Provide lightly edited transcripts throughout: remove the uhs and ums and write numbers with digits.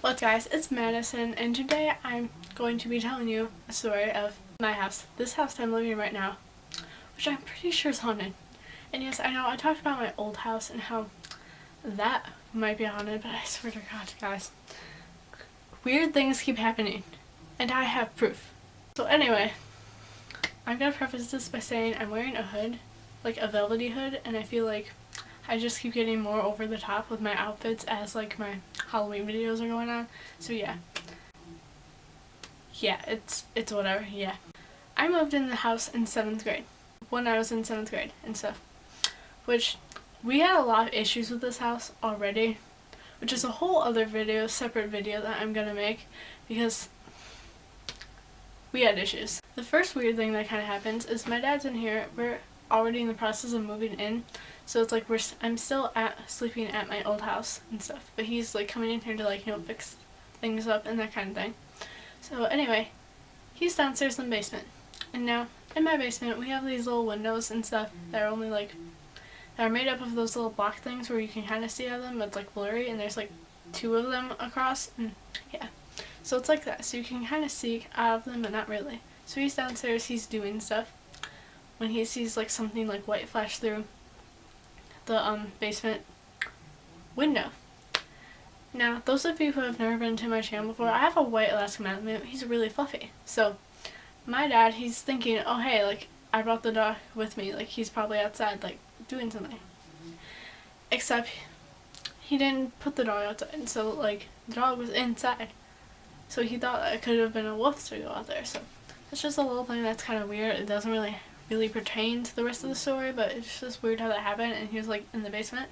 What's guys, it's Madison, and today I'm going to be telling you a story of my house. This house that I'm living in right now, which I'm pretty sure is haunted. And yes, I know I talked about my old house and how that might be haunted, but I swear to God, guys, weird things keep happening, and I have proof. So anyway, I'm gonna preface this by saying I'm wearing a hood, like a velvety hood, and I feel like I just keep getting more over the top with my outfits as like my Halloween videos are going on. So yeah, it's whatever. Yeah, I moved in the house in 7th grade when I was in 7th grade and stuff, which we had a lot of issues with this house already, which is a whole other video, separate video that I'm gonna make because we had issues. The first weird thing that kind of happens is my dad's in here. We're already in the process of moving in, so it's like I'm still sleeping at my old house and stuff, but he's like coming in here to like, you know, fix things up and that kind of thing. So anyway, he's downstairs in the basement, and now in my basement we have these little windows and stuff that are only like that are made up of those little block things where you can kind of see out of them, but it's like blurry, and there's like 2 of them across, and yeah, so it's like that, so you can kind of see out of them but not really. So he's downstairs, he's doing stuff, when he sees like something like white flash through the basement window. Now, those of you who have never been to my channel before, I have a white Alaska Malamute. He's really fluffy. So my dad, he's thinking, oh hey, like I brought the dog with me, like he's probably outside like doing something. Except he didn't put the dog outside, so like the dog was inside. So he thought that it could have been a wolf to go out there. So it's just a little thing that's kind of weird. It doesn't really pertain to the rest of the story, but it's just weird how that happened. And he was like in the basement,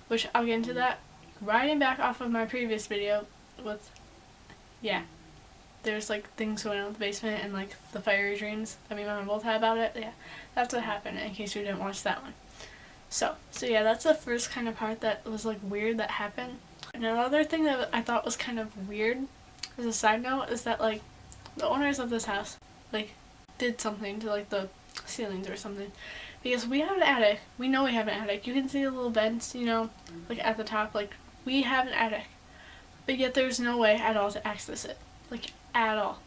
which I'll get into that. Riding back off of my previous video with, yeah, there's like things going on in the basement and like the fiery dreams that me and my mom both had about it. Yeah, that's what happened, in case you didn't watch that one. So yeah, that's the first kind of part that was like weird that happened. And another thing that I thought was kind of weird, as a side note, is that like the owners of this house like did something to like the ceilings or something, because we have an attic. We know we have an attic. You can see the little vents, you know, like at the top. Like we have an attic, but yet there's no way at all to access it, like at all.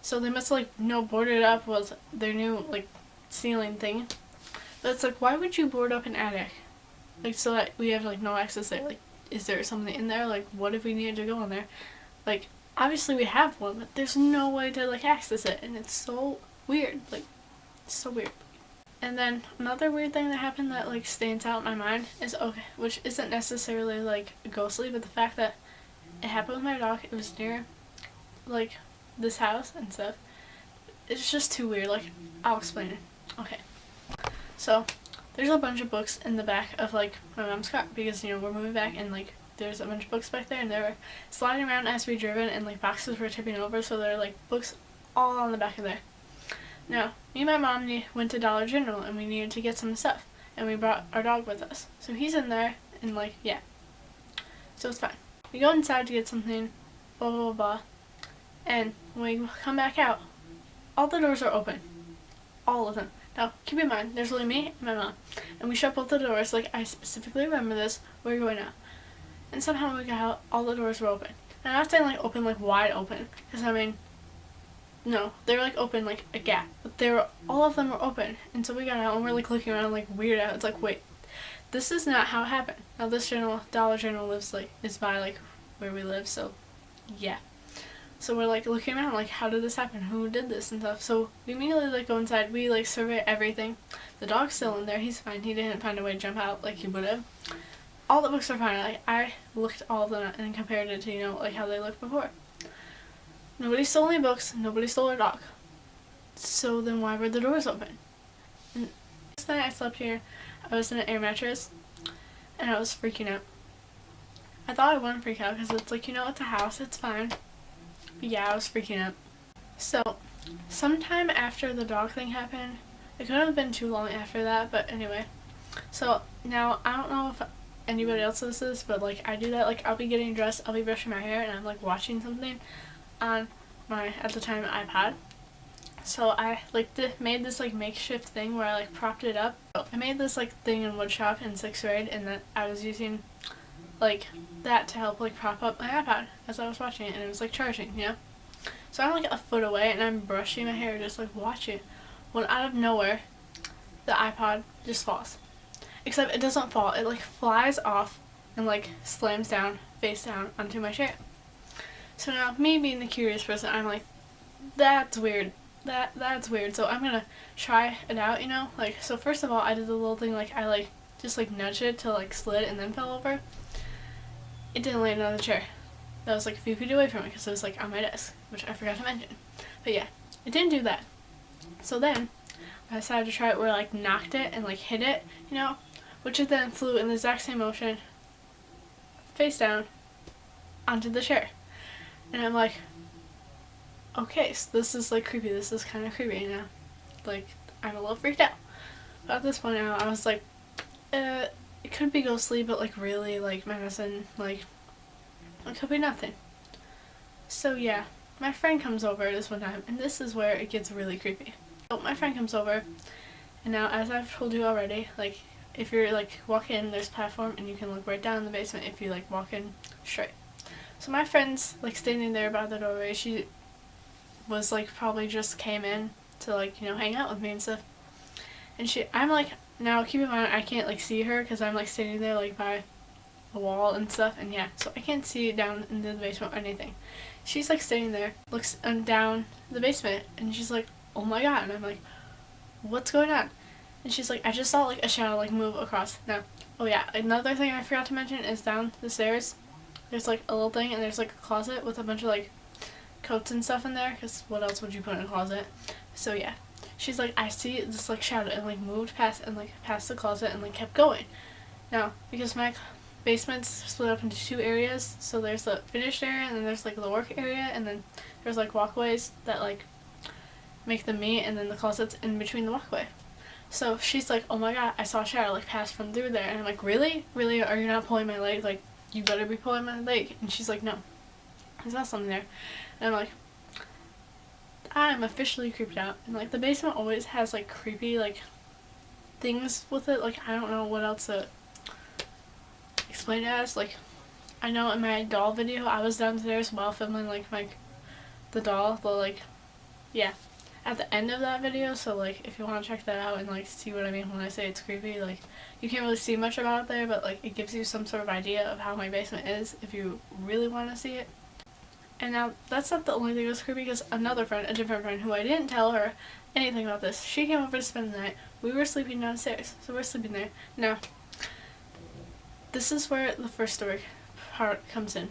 So they must like board it up with their new like ceiling thing. But it's like, why would you board up an attic, like so that we have like no access there? Like, is there something in there? Like, what if we needed to go in there? Like, obviously we have one, but there's no way to like access it, and it's so weird. Like, it's so weird. And then another weird thing that happened that like stands out in my mind is, okay, which isn't necessarily like ghostly, but the fact that it happened with my dog. It was near like this house and stuff. It's just too weird. Like, I'll explain it. Okay, so there's a bunch of books in the back of like my mom's car, because you know we're moving back, and like there's a bunch of books back there, and they were sliding around as we driven, and like boxes were tipping over, so there are like books all on the back of there. Now, me and my mom went to Dollar General, and we needed to get some stuff, and we brought our dog with us. So he's in there, and like, yeah. So it's fine. We go inside to get something, blah blah blah blah, and when we come back out, all the doors are open. All of them. Now, keep in mind, there's only me and my mom, and we shut both the doors. Like, I specifically remember this. We're going out, and somehow we got out, all the doors were open. And I'm not saying like open, like wide open, because I mean, no, they were like open like a gap, but all of them were open. And so we got out, and we're like looking around like weird out. It's like, wait, this is not how it happened. Now this Dollar General is by like where we live, so yeah. So we're like looking around like, how did this happen? Who did this and stuff? So we immediately like go inside. We like survey everything. The dog's still in there. He's fine. He didn't find a way to jump out like he would have. All the books are fine. Like, I looked all of them and compared it to, you know, like how they looked before. Nobody stole any books. Nobody stole our dog. So then why were the doors open? And last night I slept here. I was in an air mattress, and I was freaking out. I thought I wouldn't freak out because it's like, you know, it's a house. It's fine. But yeah, I was freaking out. So sometime after the dog thing happened, it couldn't have been too long after that, but anyway. So now I don't know if anybody else does this, but like I do that. Like, I'll be getting dressed, I'll be brushing my hair, and I'm like watching something on my, at the time, iPad. So I like made this like makeshift thing where I like propped it up. I made this like thing in woodshop in 6th grade, and that I was using like that to help like prop up my iPod as I was watching it, and it was like charging, you know. So I'm like a foot away and I'm brushing my hair just like watching, when out of nowhere the iPod just falls. Except it doesn't fall, it like flies off and like slams down face down onto my chair. So now, me being the curious person, I'm like, that's weird. That's weird. So I'm gonna try it out, you know? Like, so first of all, I did the little thing, like, I like just like nudged it till like slid and then fell over. It didn't land on the chair. That was like a few feet away from it because it was like on my desk, which I forgot to mention. But yeah, it didn't do that. So then I decided to try it where I like knocked it and like hit it, you know? Which it then flew in the exact same motion, face down, onto the chair. And I'm like, okay, so this is like creepy. This is kind of creepy now. Like, I'm a little freaked out. But at this point now, I was like, it could be ghostly, but like really, like medicine, like, it could be nothing. So yeah, my friend comes over this one time, and this is where it gets really creepy. So my friend comes over, and now as I've told you already, like, if you're like walk in, there's a platform, and you can look right down in the basement if you like walk in straight. So my friend's like standing there by the doorway. She was like probably just came in to like, you know, hang out with me and stuff. And I'm like, now keep in mind I can't like see her because I'm like standing there like by the wall and stuff, and yeah, so I can't see down into the basement or anything. She's like standing there, looks down the basement, and she's like, oh my god, and I'm like, what's going on? And she's like, I just saw like a shadow like move across. Now, oh yeah, another thing I forgot to mention is down the stairs there's like a little thing, and there's like a closet with a bunch of like coats and stuff in there, because what else would you put in a closet? So yeah, she's like, I see this like shadow, and like moved past and like past the closet and like kept going. Now, because my basement's split up into two areas, so there's the finished area and then there's like the work area, and then there's like walkways that like make them meet, and then the closet's in between the walkway. So she's like, oh my god, I saw a shadow like pass from through there, and I'm like, really? Really? Are you not pulling my leg? Like, you better be pulling my leg. And she's like, no, I saw something there. And I'm like, I'm officially creeped out. And like the basement always has like creepy like things with it. Like, I don't know what else to explain it as. Like, I know in my doll video I was downstairs while filming like the doll, but like, yeah, at the end of that video, so like if you want to check that out and like see what I mean when I say it's creepy, like you can't really see much about it there, but like it gives you some sort of idea of how my basement is if you really want to see it. And now that's not the only thing that's creepy, because another friend, a different friend who I didn't tell her anything about this, she came over to spend the night. We were sleeping downstairs, so we're sleeping there. Now, this is where the first story part comes in.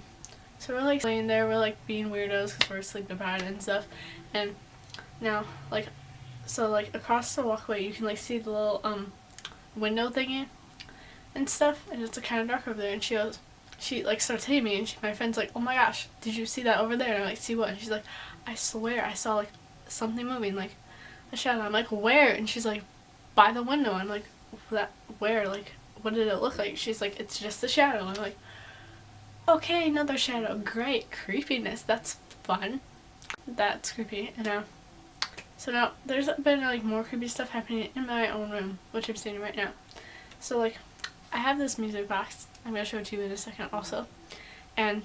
So we're like laying there, we're like being weirdos because we're sleep deprived and stuff, and now, like, so like across the walkway you can like see the little window thingy and stuff, and it's kind of dark over there, and she like starts hitting me, and my friend's like, oh my gosh, did you see that over there? And I'm like, see what? And she's like, I swear I saw like something moving, like a shadow. I'm like, where? And she's like, by the window. I'm like, that where? Like, what did it look like? She's like, it's just a shadow. I'm like, okay, another shadow, great, creepiness, that's fun. That's creepy. And now, so now there's been like more creepy stuff happening in my own room, which I'm seeing right now. So like, I have this music box. I'm gonna show it to you in a second also, and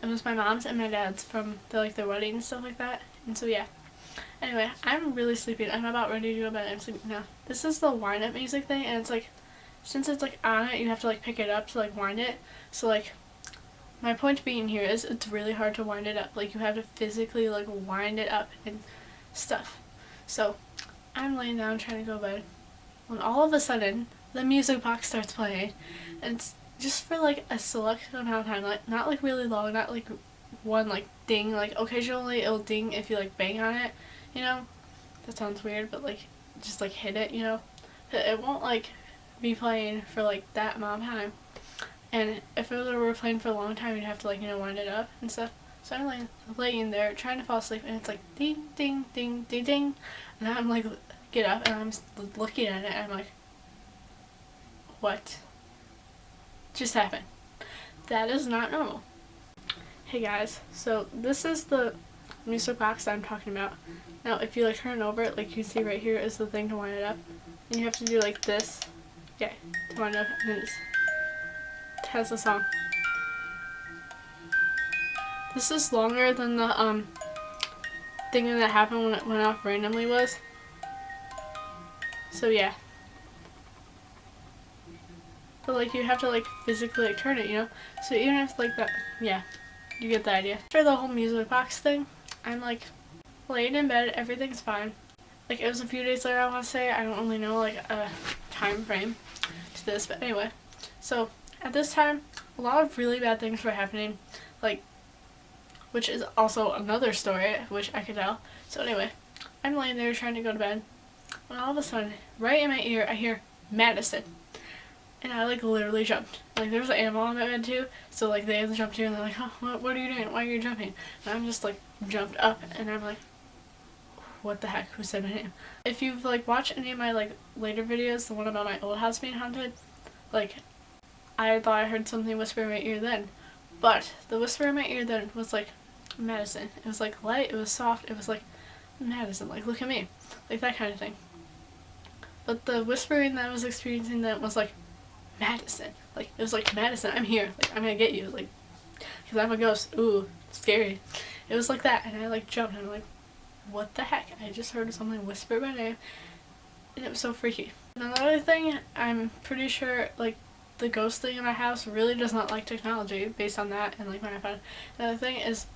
it was my mom's and my dad's from their wedding and stuff like that. And so yeah. Anyway, I'm really sleepy. I'm about ready to go to bed. I'm sleeping now. This is the wind up music thing, and it's like, since it's like on it, you have to like pick it up to like wind it. So like, my point being here is it's really hard to wind it up. Like, you have to physically like wind it up and stuff. So I'm laying down trying to go to bed when all of a sudden the music box starts playing, and it's just for like a select amount of time, like not like really long, not like one like ding, like occasionally it'll ding if you like bang on it, you know. That sounds weird, but like just like hit it, you know. It won't like be playing for like that amount of time, and if it were playing for a long time you'd have to like, you know, wind it up and stuff. So I'm like laying there trying to fall asleep, and it's like ding ding ding ding ding, and I'm like, get up, and I'm looking at it, and I'm like, what just happened? That is not normal. Hey guys, so this is the music box that I'm talking about. Now if you like turn it over, like you see right here is the thing to wind it up, and you have to do like this, yeah, to wind it up, and then just has a song. This is longer than the thing that happened when it went off randomly was. So yeah. But like you have to like physically like turn it, you know? So even if like that, yeah, you get the idea. After the whole music box thing, I'm like laying in bed, everything's fine. Like it was a few days later, I want to say. I don't really know like a time frame to this, but anyway. So at this time, a lot of really bad things were happening, like, which is also another story which I could tell. So anyway, I'm laying there trying to go to bed, when all of a sudden, right in my ear, I hear Madison. And I like literally jumped. Like there was an animal on my bed too, so like they had to jump too, and they're like, oh, what are you doing? Why are you jumping? And I'm just like jumped up, and I'm like, what the heck? Who said my name? If you've like watched any of my like later videos, the one about my old house being haunted, like I thought I heard something whisper in my ear then, but the whisper in my ear then was like Madison. It was like light, it was soft, it was like Madison, like look at me, like that kind of thing. But the whispering that I was experiencing then was like Madison, like it was like Madison, I'm here, like I'm gonna get you, like because I'm a ghost. Ooh, scary. It was like that, and I like jumped, and I'm like, what the heck? I just heard something whisper my name, and it was so freaky. And another thing, I'm pretty sure like the ghost thing in my house really does not like technology based on that and like my iPod. Another thing is,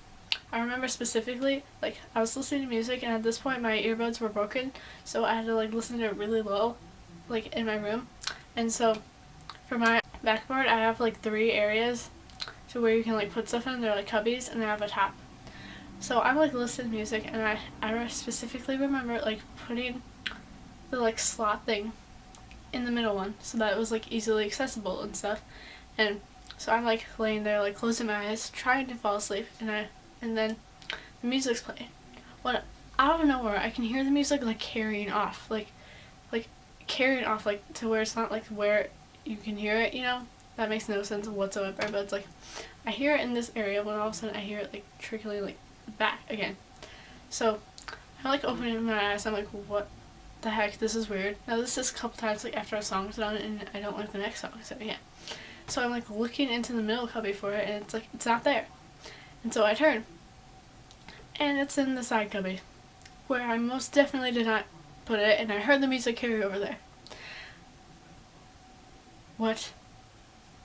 I remember specifically, like I was listening to music, and at this point my earbuds were broken, so I had to like listen to it really low, like in my room. And so for my backboard, I have like 3 areas to where you can like put stuff in. They're like cubbies, and I have a top. So I'm like listening to music, and I specifically remember like putting the like slot thing in the middle one so that it was like easily accessible and stuff. And so I'm like laying there like closing my eyes trying to fall asleep, and then the music's playing. When out of nowhere I can hear the music like carrying off, like carrying off, like to where it's not like where you can hear it, you know? That makes no sense whatsoever, but it's like I hear it in this area, when all of a sudden I hear it like trickling like back again. So I'm like opening my eyes, I'm like, what the heck, this is weird. Now this is a couple times like after a song's done, and I don't like the next song, so yeah. So I'm like looking into the middle cubby for it, and it's like it's not there. And so I turn, and it's in the side cubby, where I most definitely did not put it, and I heard the music carry over there. What?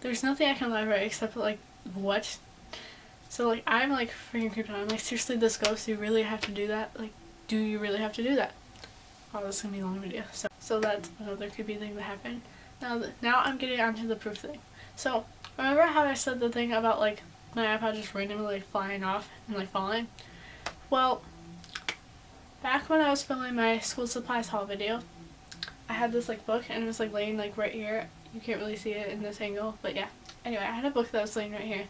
There's nothing I can elaborate except like, what? So like I'm like freaking creeped out. I'm like, seriously, this ghost, you really have to do that? Like, do you really have to do that? Oh, this is gonna be a long video. So that's another creepy thing that happened. Now I'm getting onto the proof thing. So remember how I said the thing about like my iPod just randomly like flying off and like falling? Well, back when I was filming my school supplies haul video, I had this like book, and it was like laying like right here. You can't really see it in this angle, but yeah. Anyway, I had a book that was laying right here.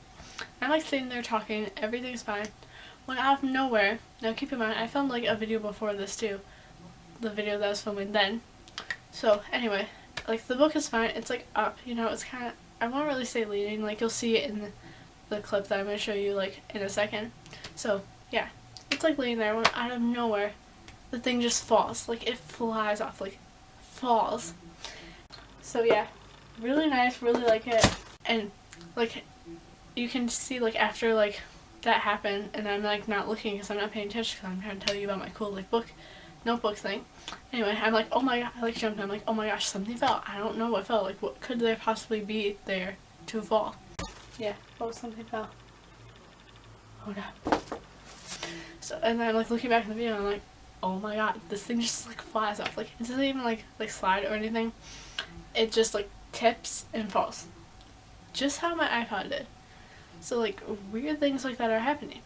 I'm like sitting there talking, everything's fine, when out of nowhere, now keep in mind I filmed like a video before this too, the video that I was filming then. So anyway, like the book is fine, it's like up, you know, it's kind of, I won't really say leaning, like you'll see it in the clip that I'm going to show you like in a second. So yeah, it's like laying there when out of nowhere the thing just falls, like it flies off, like falls. So yeah, really nice, really like it. And like you can see like after like that happened, and I'm like not looking because I'm not paying attention because I'm trying to tell you about my cool like notebook thing. Anyway, I'm like, oh my god, I like jumped, I'm like, oh my gosh, something fell. I don't know what fell, like what could there possibly be there to fall? Yeah, oh, something fell. Hold up. So, and then I'm like looking back in the video, and I'm like, oh my god, this thing just like flies off. Like it doesn't even like slide or anything. It just like tips and falls. Just how my iPod did. So like weird things like that are happening.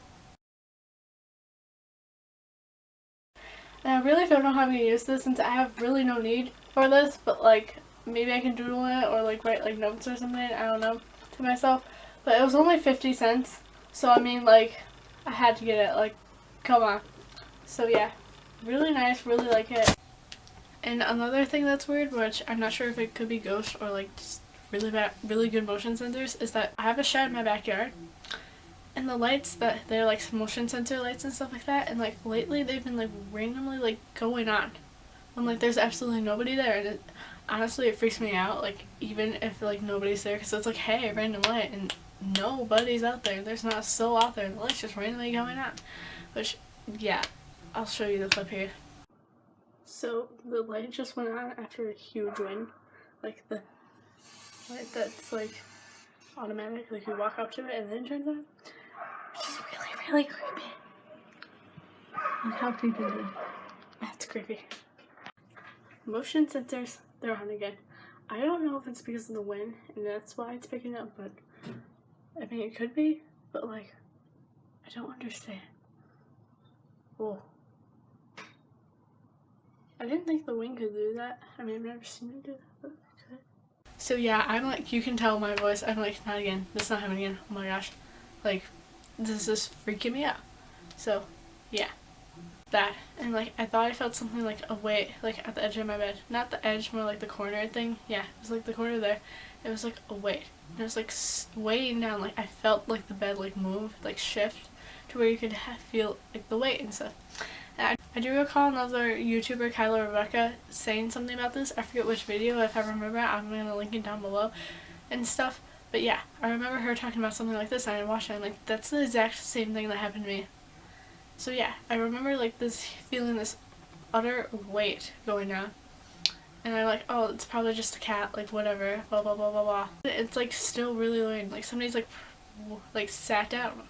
And I really don't know how I'm gonna use this since I have really no need for this, but like maybe I can doodle it or like write like notes or something, I don't know, to myself. But it was only 50 cents, so I mean like I had to get it, like come on. So yeah, really nice, really like it. And another thing that's weird, which I'm not sure if it could be ghosts or like just really good motion sensors, is that I have a shed in my backyard, and the lights that they're like motion sensor lights and stuff like that, and like lately they've been like randomly like going on when like there's absolutely nobody there, and honestly, it freaks me out, like, even if, like, nobody's there, because it's like, hey, random light, and nobody's out there. There's not a soul out there. The light's just randomly going on. Which, yeah, I'll show you the clip here. So, the light just went on after a huge wind. Like, the light that's, like, automatic. Like, you walk up to it and then it turns on. Which is really, really creepy. Look how creepy it is. That's creepy. Motion sensors, they're on again. I don't know if it's because of the wind and that's why it's picking up, but I mean, it could be, but like, I don't understand. Whoa. I didn't think the wind could do that. I mean, I've never seen it do that, but it could. So yeah, I'm like, you can tell my voice, I'm like, not again. This is not happening again. Oh my gosh. Like, this is freaking me out. So, yeah. That. And like, I thought I felt something like a weight, like at the edge of my bed. Not the edge, more like the corner thing. Yeah, it was like the corner there. It was like a weight. And it was like weighing down. Like, I felt like the bed like move, like shift to where you could feel like the weight and stuff. And I do recall another YouTuber, Kyla Rebecca, saying something about this. I forget which video. If I remember it, I'm going to link it down below and stuff. But yeah, I remember her talking about something like this, and I watched it, and like, that's the exact same thing that happened to me. So yeah, I remember like this feeling this utter weight going down. And I'm like, oh, it's probably just a cat, like whatever, blah blah blah blah blah. It's like still really low, like somebody's like sat down.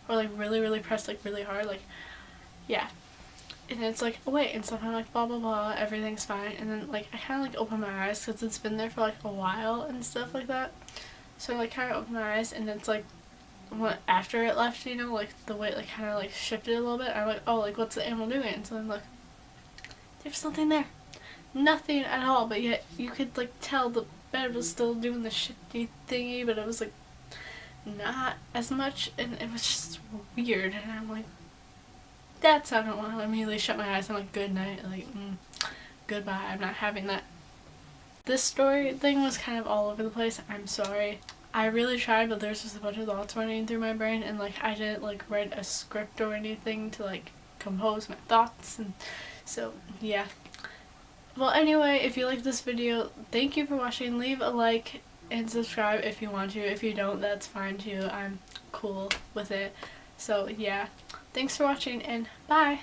Or like really, really pressed like really hard, like, yeah. And it's like, oh wait, and so I'm like, blah blah blah, everything's fine. And then like, I kind of like open my eyes because it's been there for like a while and stuff like that. So I like kind of open my eyes and it's like, what, after it left, you know, like the weight like kind of like shifted a little bit. I'm like, oh, like what's the animal doing? And so then look, there's nothing there, nothing at all. But yet you could like tell the bed was still doing the shifty thingy, but it was like not as much, and it was just weird. And I'm like, that's how I don't want to immediately shut my eyes. I'm like, good night, like goodbye. I'm not having that. This story thing was kind of all over the place. I'm sorry. I really tried, but there's just a bunch of thoughts running through my brain, and like I didn't like write a script or anything to like compose my thoughts, and so yeah. Well, anyway, if you like this video, thank you for watching. Leave a like and subscribe if you want to. If you don't, that's fine too. I'm cool with it. So yeah, thanks for watching and bye!